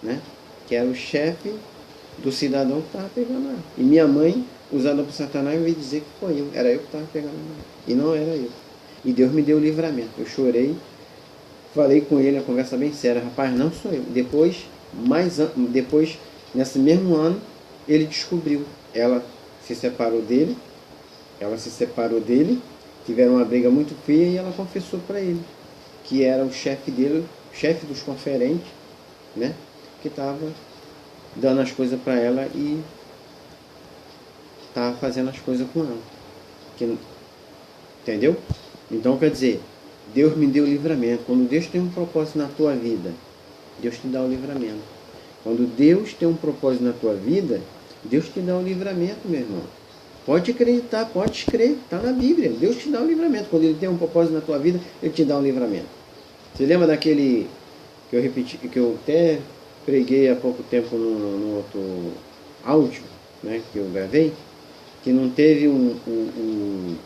né, que era o chefe do cidadão que estava pegando ela. E minha mãe, usada por Satanás, veio dizer que foi eu. Era eu que estava pegando ela. E não era eu. E Deus me deu o livramento. Eu chorei, falei com ele, a conversa bem séria. Rapaz, não sou eu. Depois, nesse mesmo ano, ele descobriu. Ela se separou dele. Tiveram uma briga muito feia e ela confessou para ele que era o chefe dele, chefe dos conferentes, né, que estava dando as coisas para ela e estava fazendo as coisas com ela. Entendeu? Então, quer dizer, Deus me deu o livramento. Quando Deus tem um propósito na tua vida, Deus te dá o livramento. Quando Deus tem um propósito na tua vida, Deus te dá o livramento, meu irmão. Pode acreditar, pode crer, está na Bíblia. Deus te dá o livramento. Quando Ele tem um propósito na tua vida, Ele te dá um livramento. Você lembra daquele que eu repeti, que eu até preguei há pouco tempo no outro áudio, né, que eu gravei, que não teve um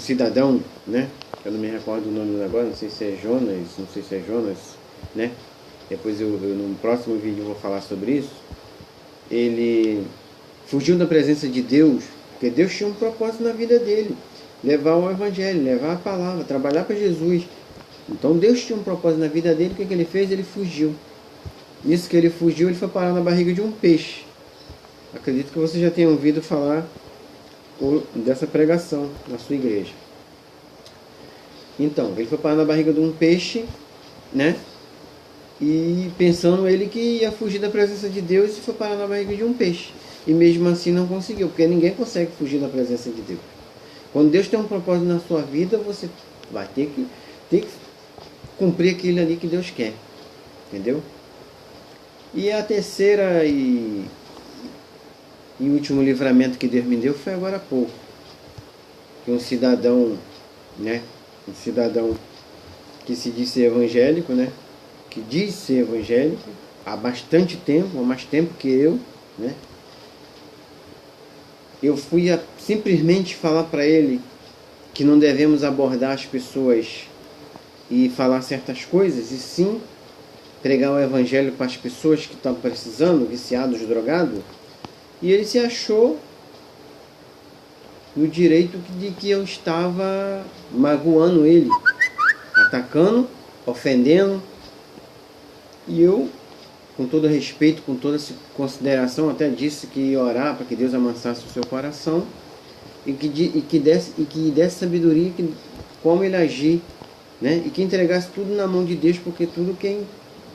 cidadão, né, eu não me recordo o nome agora, não sei se é Jonas, né, depois eu no próximo vídeo eu vou falar sobre isso. Ele fugiu da presença de Deus, porque Deus tinha um propósito na vida dele, levar o evangelho, levar a palavra, trabalhar para Jesus. Então Deus tinha um propósito na vida dele. O que ele fez? Ele fugiu. Nisso que ele fugiu, ele foi parar na barriga de um peixe. Acredito que você já tenha ouvido falar dessa pregação na sua igreja. Então, ele foi parar na barriga de um peixe, né? E pensando ele que ia fugir da presença de Deus, e foi parar na barriga de um peixe. E mesmo assim não conseguiu, porque ninguém consegue fugir da presença de Deus. Quando Deus tem um propósito na sua vida, você vai ter que cumprir aquilo ali que Deus quer. Entendeu? E a terceira e último livramento que Deus me deu foi agora há pouco. Que um cidadão, né? Um cidadão que se diz ser evangélico, né? Que diz ser evangélico há bastante tempo, há mais tempo que eu, né? Eu fui simplesmente falar para ele que não devemos abordar as pessoas e falar certas coisas, e sim pregar o evangelho para as pessoas que estão precisando, viciados, drogados, e ele se achou no direito de que eu estava magoando ele, atacando, ofendendo, e eu com todo respeito, com toda consideração, até disse que ia orar para que Deus amansasse o seu coração e que desse sabedoria, como ele agir, né? E que entregasse tudo na mão de Deus, porque tudo quem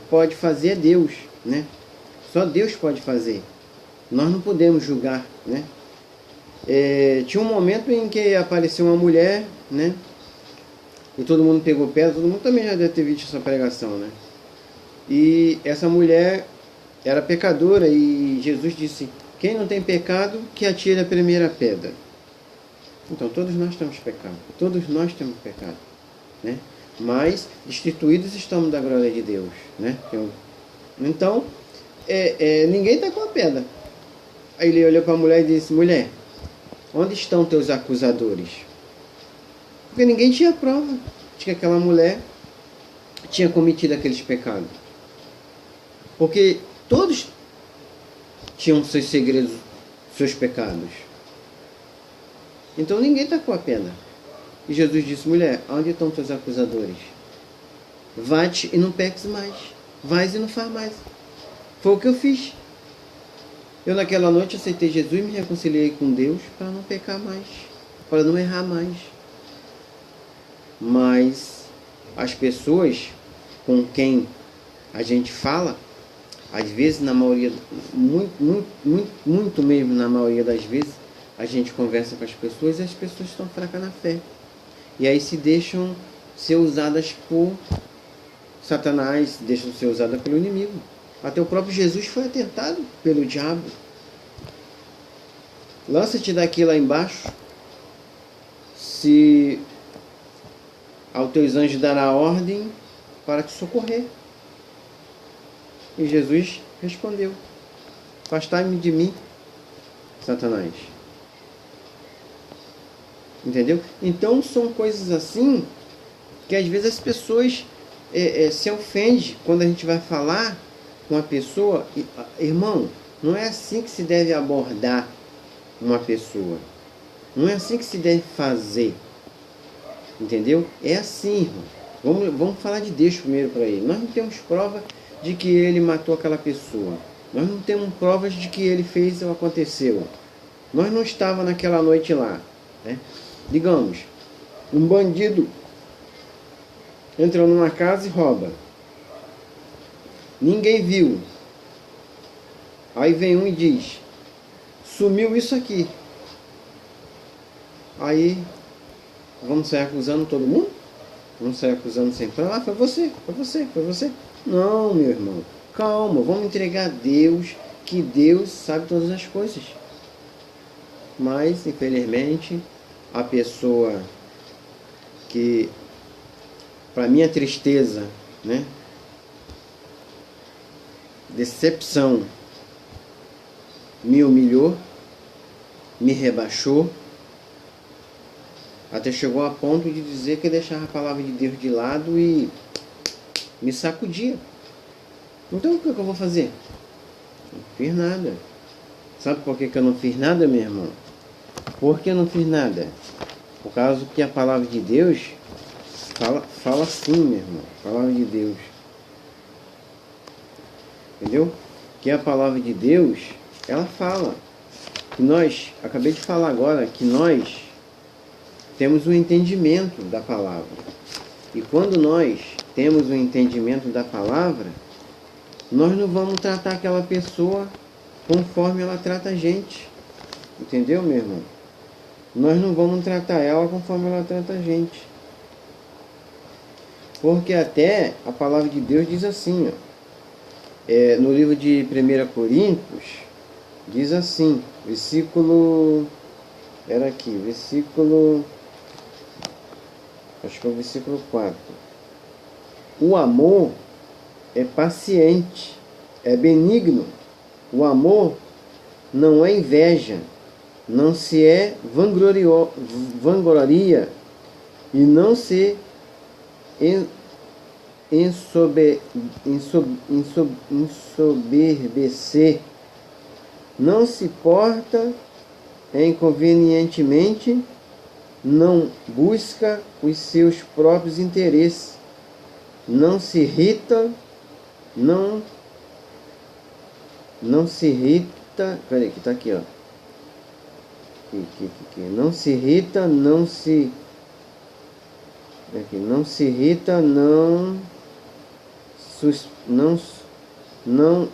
pode fazer é Deus, né? Só Deus pode fazer. Nós não podemos julgar, né? Tinha um momento em que apareceu uma mulher, né? E todo mundo pegou pedra, todo mundo também já deve ter visto essa pregação, né? E essa mulher era pecadora e Jesus disse: quem não tem pecado, que atire a primeira pedra. Então todos nós temos pecado, todos nós temos pecado, né? Mas destituídos estamos da glória de Deus, né? Então ninguém está com a pedra. Aí ele olhou para a mulher e disse: mulher, onde estão teus acusadores? Porque ninguém tinha prova de que aquela mulher tinha cometido aqueles pecados. Porque todos tinham seus segredos, seus pecados. Então ninguém está com a pena. E Jesus disse: mulher, onde estão teus acusadores? Vai-te e não peques mais. Vais e não faz mais. Foi o que eu fiz. Eu naquela noite aceitei Jesus e me reconciliei com Deus para não pecar mais, para não errar mais. Mas as pessoas com quem a gente fala, às vezes, na maioria, muito mesmo na maioria das vezes, a gente conversa com as pessoas e as pessoas estão fracas na fé. E aí se deixam ser usadas por Satanás, se deixam ser usadas pelo inimigo. Até o próprio Jesus foi atentado pelo diabo. Lança-te daqui lá embaixo, se aos teus anjos dará ordem para te socorrer. E Jesus respondeu: afastai-me de mim, Satanás. Entendeu? Então são coisas assim que às vezes as pessoas se ofendem quando a gente vai falar com a pessoa. Irmão, não é assim que se deve abordar uma pessoa. Não é assim que se deve fazer. Entendeu? É assim, irmão. Vamos falar de Deus primeiro para ele. Nós não temos prova de que ele matou aquela pessoa. Nós não temos provas de que ele fez ou aconteceu. Nós não estávamos naquela noite lá, né? Digamos, um bandido entra numa casa e rouba. Ninguém viu. Aí vem um e diz: sumiu isso aqui. Aí vamos sair acusando todo mundo? Vamos sair acusando sem prova? Ah, foi você, foi você, foi você. Não, meu irmão. Calma, vamos entregar a Deus, que Deus sabe todas as coisas. Mas, infelizmente, a pessoa que, para minha tristeza, né, decepção, me humilhou, me rebaixou, até chegou a ponto de dizer que deixava a palavra de Deus de lado e me sacudia. Então o que eu vou fazer? Não fiz nada. Sabe por que eu não fiz nada, meu irmão? Por que eu não fiz nada? Por causa que a palavra de Deus fala assim, meu irmão. A palavra de Deus. Entendeu? Que a palavra de Deus, ela fala. Que nós, acabei de falar agora, que nós temos o entendimento da palavra. E quando nós temos o entendimento da palavra, nós não vamos tratar aquela pessoa conforme ela trata a gente. Entendeu, meu irmão? Nós não vamos tratar ela conforme ela trata a gente. Porque até a palavra de Deus diz assim, ó, no livro de 1 Coríntios, diz assim, acho que é o versículo 4. O amor é paciente, é benigno. O amor não é inveja, não se vangloria e não se ensoberbecer. Não se porta inconvenientemente, não busca os seus próprios interesses, não se irrita, não não se irrita, peraí, que está aqui, ó. Aqui. Não se irrita, não se... Aqui, não se irrita, não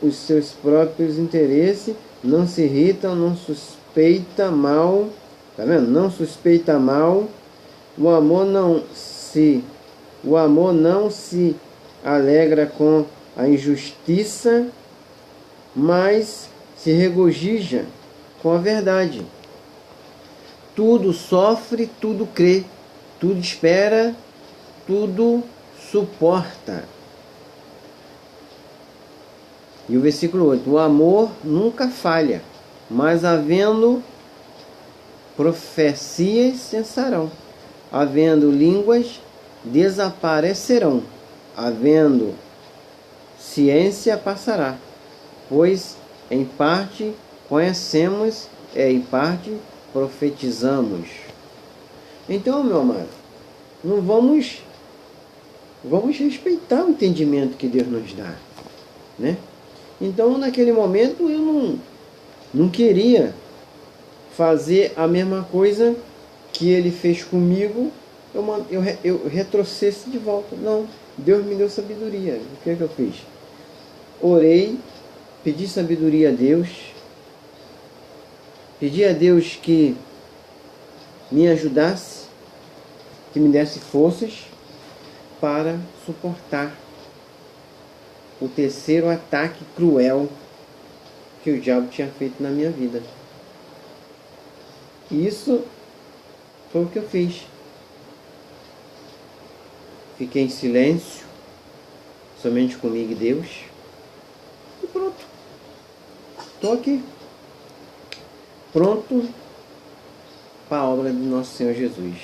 os seus próprios interesses, não se irrita, não suspeita mal, tá vendo? Não suspeita mal, o amor não se alegra com a injustiça, mas se regozija com a verdade. Tudo sofre, tudo crê, tudo espera, tudo suporta. E o versículo 8, o amor nunca falha, mas havendo profecias cessarão, havendo línguas desaparecerão, havendo ciência passará, pois em parte conhecemos e em parte profetizamos. Então, meu amado, não vamos respeitar o entendimento que Deus nos dá, né? Então, naquele momento, eu não queria fazer a mesma coisa que ele fez comigo, eu retrocesso de volta. Não, Deus me deu sabedoria. O que é que eu fiz? Orei, pedi sabedoria a Deus, pedi a Deus que me ajudasse, que me desse forças para suportar o terceiro ataque cruel que o diabo tinha feito na minha vida. Isso foi o que eu fiz. Fiquei em silêncio, somente comigo e Deus, e pronto. Estou aqui, pronto para a obra do nosso Senhor Jesus.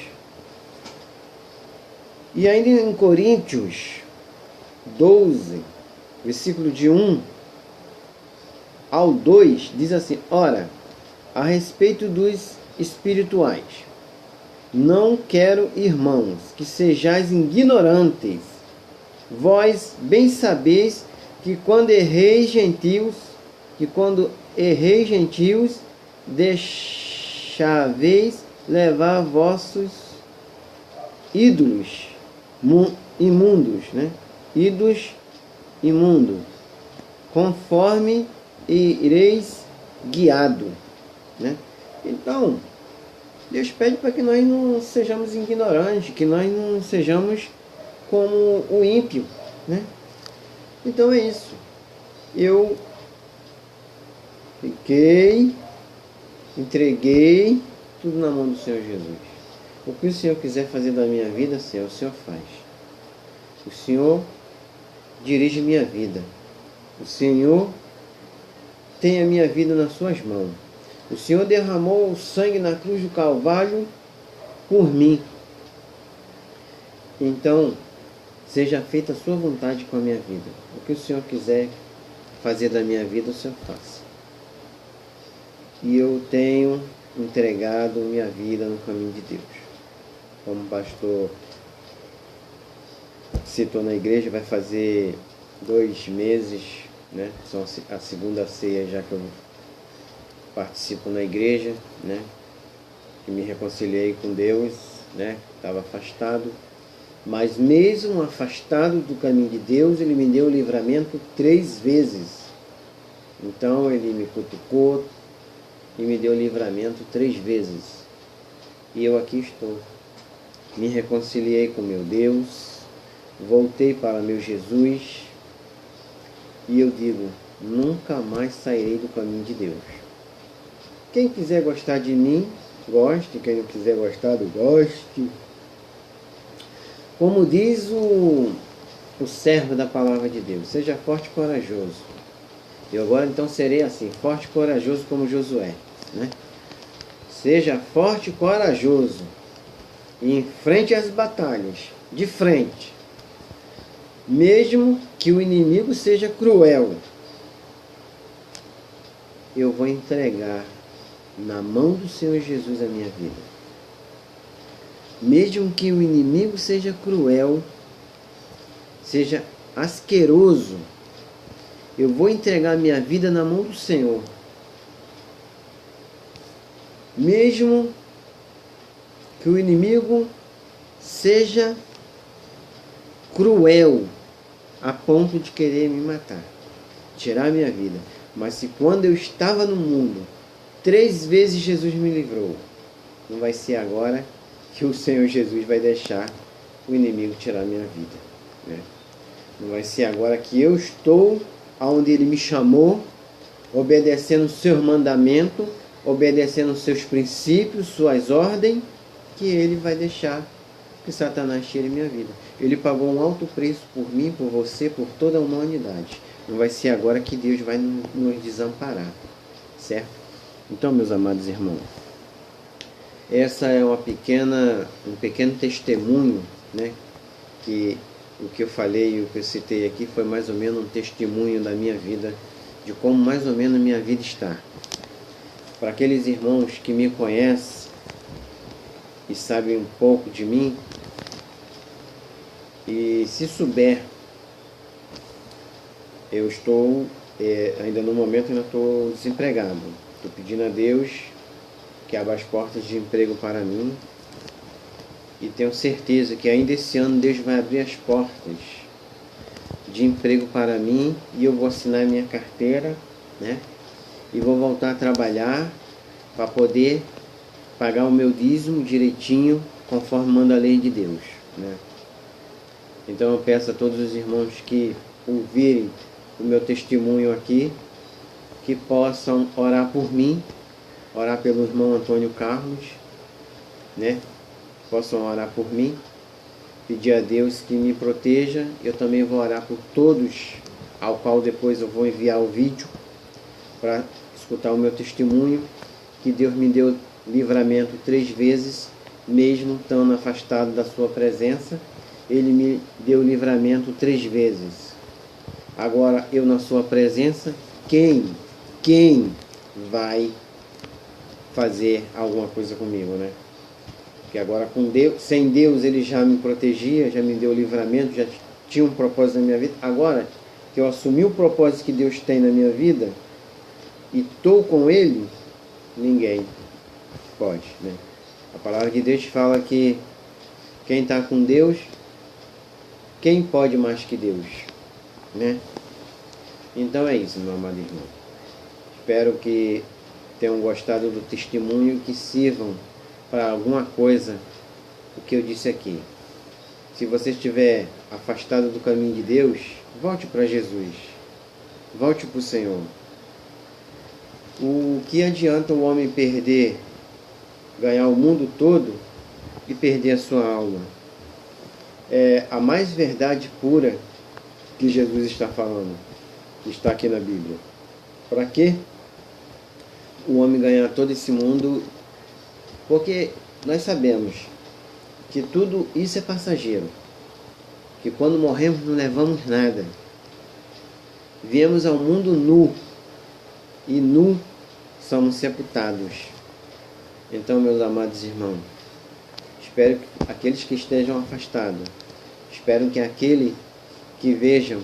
E ainda em Coríntios 12, versículo de 1 ao 2, diz assim: ora, a respeito dos espirituais, não quero, irmãos, que sejais ignorantes. Vós bem sabeis que quando errei gentios, deixaveis levar vossos ídolos imundos, né? Ídolos imundos, conforme ireis guiado, né? Então, Deus pede para que nós não sejamos ignorantes, que nós não sejamos como o ímpio, né? Então é isso. Eu entreguei tudo na mão do Senhor Jesus. O que o Senhor quiser fazer da minha vida, Senhor, o Senhor faz. O Senhor dirige minha vida. O Senhor tem a minha vida nas suas mãos. O Senhor derramou o sangue na cruz do Calvário por mim. Então, seja feita a sua vontade com a minha vida. O que o Senhor quiser fazer da minha vida, o Senhor faça. E eu tenho entregado minha vida no caminho de Deus. Como o pastor citou na igreja, vai fazer 2 meses, né? São a segunda ceia já que eu participo na igreja, né? Que me reconciliei com Deus, né? Estava afastado, mas mesmo afastado do caminho de Deus, Ele me deu o livramento 3 vezes. Então Ele me cutucou e me deu o livramento 3 vezes. E eu aqui estou. Me reconciliei com meu Deus, voltei para meu Jesus, e eu digo, nunca mais sairei do caminho de Deus. Quem quiser gostar de mim, goste. Quem não quiser gostar, goste. Como diz o servo da palavra de Deus, seja forte e corajoso. Eu agora então serei assim, forte e corajoso como Josué, né? Seja forte e corajoso e enfrente as batalhas, de frente. Mesmo que o inimigo seja cruel, eu vou entregar na mão do Senhor Jesus a minha vida. Mesmo que o inimigo seja cruel, seja asqueroso, Eu vou entregar minha vida na mão do Senhor. Mesmo que o inimigo seja cruel a ponto de querer me matar, tirar minha vida. Mas se quando eu estava no mundo, 3 vezes Jesus me livrou, não vai ser agora que o Senhor Jesus vai deixar o inimigo tirar minha vida, né? Não vai ser agora que eu estou onde Ele me chamou, obedecendo o seu mandamento, obedecendo os seus princípios, suas ordens, que Ele vai deixar que Satanás tire minha vida. Ele pagou um alto preço por mim, por você, por toda a humanidade. Não vai ser agora que Deus vai nos desamparar, certo? Então, meus amados irmãos, essa é um pequeno testemunho, né? Que o que eu falei, o que eu citei aqui foi mais ou menos um testemunho da minha vida, de como mais ou menos a minha vida está. Para aqueles irmãos que me conhecem e sabem um pouco de mim, e se souber, eu estou, ainda no momento ainda estou desempregado. Estou pedindo a Deus que abra as portas de emprego para mim. E tenho certeza que ainda esse ano Deus vai abrir as portas de emprego para mim. E eu vou assinar minha carteira, né? E vou voltar a trabalhar para poder pagar o meu dízimo direitinho, conforme manda a lei de Deus, né? Então eu peço a todos os irmãos que ouvirem o meu testemunho aqui, que possam orar por mim, orar pelo irmão Antônio Carlos, né? Possam orar por mim, pedir a Deus que me proteja. Eu também vou orar por todos, ao qual depois eu vou enviar o vídeo para escutar o meu testemunho, que Deus me deu livramento 3 vezes, mesmo estando afastado da sua presença. Ele me deu livramento 3 vezes. Agora eu na sua presença, quem vai fazer alguma coisa comigo, né? Porque agora com Deus, sem Deus Ele já me protegia, já me deu livramento, já tinha um propósito na minha vida. Agora que eu assumi o propósito que Deus tem na minha vida e estou com Ele, ninguém pode, né? A palavra de Deus fala que quem está com Deus, quem pode mais que Deus, né? Então é isso, meu amado irmão. Espero que tenham gostado do testemunho, que sirvam para alguma coisa o que eu disse aqui. Se você estiver afastado do caminho de Deus, volte para Jesus. Volte para o Senhor. O que adianta o homem ganhar o mundo todo e perder a sua alma? É a mais verdade pura que Jesus está falando, que está aqui na Bíblia. Para quê? O homem ganhar todo esse mundo, porque nós sabemos que tudo isso é passageiro, que quando morremos não levamos nada. Viemos ao mundo nu, e nu somos sepultados. Então, meus amados irmãos, espero que aqueles que estejam afastados, espero que aquele que vejam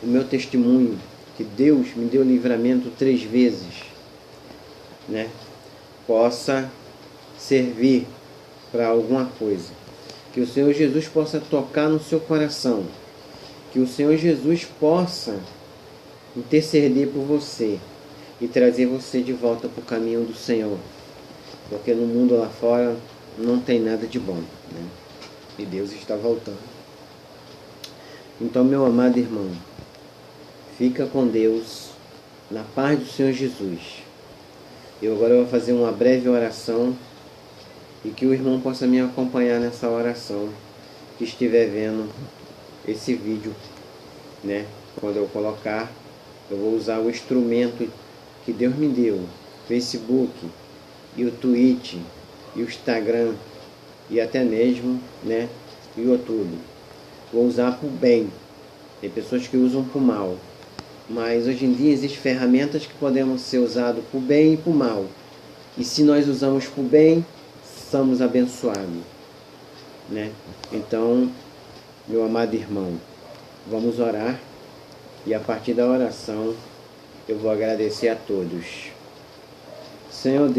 o meu testemunho, que Deus me deu livramento 3 vezes, né, possa servir para alguma coisa. Que o Senhor Jesus possa tocar no seu coração. Que o Senhor Jesus possa interceder por você e trazer você de volta para o caminho do Senhor. Porque no mundo lá fora não tem nada de bom, né? E Deus está voltando. Então, meu amado irmão, fica com Deus, na paz do Senhor Jesus. Eu agora vou fazer uma breve oração e que o irmão possa me acompanhar nessa oração, que estiver vendo esse vídeo, né? Quando eu colocar, eu vou usar o instrumento que Deus me deu, Facebook, e o Twitch, e o Instagram, e até mesmo, né, o YouTube. Vou usar para o bem. Tem pessoas que usam para o mal. Mas hoje em dia existem ferramentas que podemos ser usadas para o bem e para o mal. E se nós usamos para o bem, somos abençoados, né? Então, meu amado irmão, vamos orar E a partir da oração eu vou agradecer a todos. Senhor Deus,